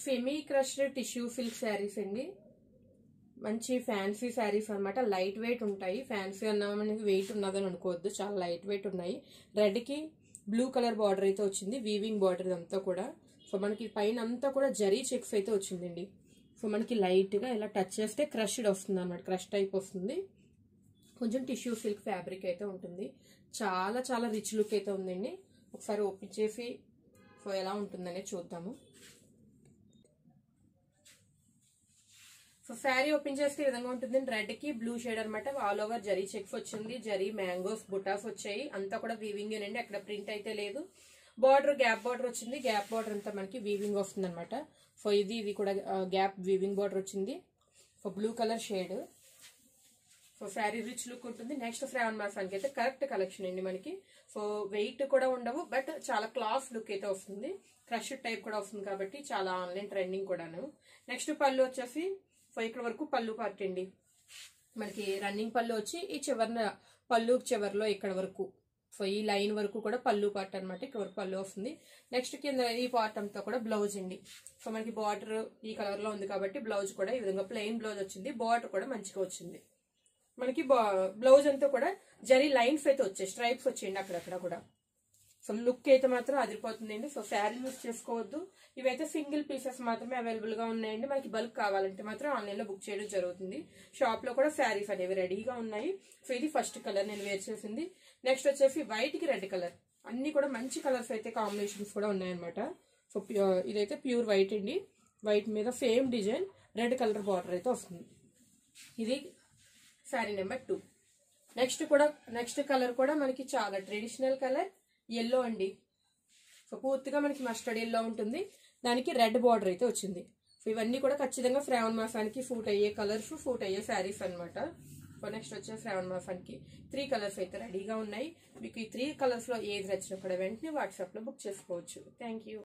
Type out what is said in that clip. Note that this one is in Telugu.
Semi crushed tissue silk saris అండి. మంచి ఫ్యాన్సీ శారీస్ అనమాట. లైట్ వెయిట్ ఉంటాయి. ఫ్యాన్సీ అన్నా మనకి వెయిట్ ఉన్నదని అనుకోవద్దు, చాలా లైట్ వెయిట్ ఉన్నాయి. రెడ్ కి బ్లూ కలర్ బార్డర్ అయితే వచ్చింది, వీవింగ్ బార్డర్ అంతా కూడా. సో మనకి పైన అంతా కూడా జరీ చెక్స్ అయితే వచ్చిందండి. సో మనకి లైట్ గా ఇలా టచ్ చేస్తే క్రష్డ్ వస్తుంది అనమాట, క్రష్ టైప్ వస్తుంది. కొంచెం టిష్యూ సిల్క్ ఫ్యాబ్రిక్ అయితే ఉంటుంది. చాలా చాలా రిచ్ లుక్ అయితే ఉందండి. ఒకసారి ఓపెన్ చేసి సో ఎలా ఉంటుందనే చూద్దాము. సో శారీ ఓపెన్ చేస్తే ఈ విధంగా ఉంటుంది. రెడ్ కి బ్లూ షేడ్ అనమాట. ఆల్ ఓవర్ జరీ చెక్స్ వచ్చింది, జరీ మ్యాంగోస్ బుటాస్ వచ్చాయి. అంతా కూడా వీవింగ్ అండి, అక్కడ ప్రింట్ అయితే లేదు. బార్డర్ గ్యాప్ బార్డర్ వచ్చింది. గ్యాప్ బార్డర్ అంతా మనకి వీవింగ్ వస్తుంది అనమాట. సో ఇది కూడా గ్యాప్ వీవింగ్ బార్డర్ వచ్చింది. So blue colour shade. So sari rich look ఉంటుంది. నెక్స్ట్ శ్రావణ మాసానికి అయితే కరెక్ట్ కలెక్షన్ అండి మనకి. సో వెయిట్ కూడా ఉండవు, బట్ చాలా క్లాస్ లుక్ అయితే వస్తుంది. క్రష్ టైప్ కూడా వస్తుంది కాబట్టి చాలా ఆన్లైన్ ట్రెండింగ్ కూడాను. నెక్స్ట్ పళ్ళు వచ్చేసి సో ఇక్కడ వరకు పళ్ళు పార్ట్ అండి మనకి. రన్నింగ్ పళ్ళు వచ్చి ఈ చివరిన పళ్ళు చివరిలో ఇక్కడ వరకు, సో ఈ లైన్ వరకు కూడా పళ్ళు పార్ట్ అనమాట. ఇక్కడ వరకు పళ్ళు వస్తుంది. నెక్స్ట్ కింద ఈ పార్ట్ అంతా కూడా బ్లౌజ్ అండి. సో మనకి బార్డర్ ఈ కలర్ లో ఉంది కాబట్టి బ్లౌజ్ కూడా ఈ విధంగా ప్లెయిన్ బ్లౌజ్ వచ్చింది. బార్డర్ కూడా మంచిగా వచ్చింది మనకి. బ్లౌజ్ అంతా కూడా జరీ లైన్స్ అయితే వచ్చాయి, స్ట్రైప్స్ వచ్చేయండి అక్కడక్కడ కూడా. సో లుక్ అయితే మాత్రం అదిరిపోతుందండి. సో శారీ యూస్ చేసుకోవద్దు. ఇవైతే సింగిల్ పీసెస్ మాత్రమే అవైలబుల్ గా ఉన్నాయండి. మనకి బల్క్ కావాలంటే మాత్రం ఆన్లైన్ లో బుక్ చేయడం జరుగుతుంది. షాప్ లో కూడా శారీస్ అనేవి రెడీగా ఉన్నాయి. సో ఇది ఫస్ట్ కలర్ నేను వేర్ చేసింది. నెక్స్ట్ వచ్చేసి వైట్ కి రెడ్ కలర్. అన్ని కూడా మంచి కలర్స్ అయితే కాంబినేషన్స్ కూడా ఉన్నాయన్నమాట. సో ఇదైతే ప్యూర్ వైట్ అండి. వైట్ మీద same design red colour border అయితే వస్తుంది. ఇది శారీ నెంబర్ 2. నెక్స్ట్ కలర్ కూడా మనకి చాలా ట్రెడిషనల్ కలర్ ఎల్లో అండి. సో పూర్తిగా మనకి మస్టర్డ్ ఎల్లో ఉంటుంది. దానికి రెడ్ బార్డర్ అయితే వచ్చింది. సో ఇవన్నీ కూడా ఖచ్చితంగా శ్రావణ మాసానికి సూట్ అయ్యే కలర్స్, సూట్ అయ్యే శారీస్ అనమాట. సో నెక్స్ట్ వచ్చే శ్రావణ మాసానికి 3 కలర్స్ అయితే రెడీగా ఉన్నాయి. మీకు ఈ 3 కలర్స్ లో ఏది నచ్చినా కూడా వెంటనే వాట్సాప్ లో బుక్ చేసుకోవచ్చు. Thank you.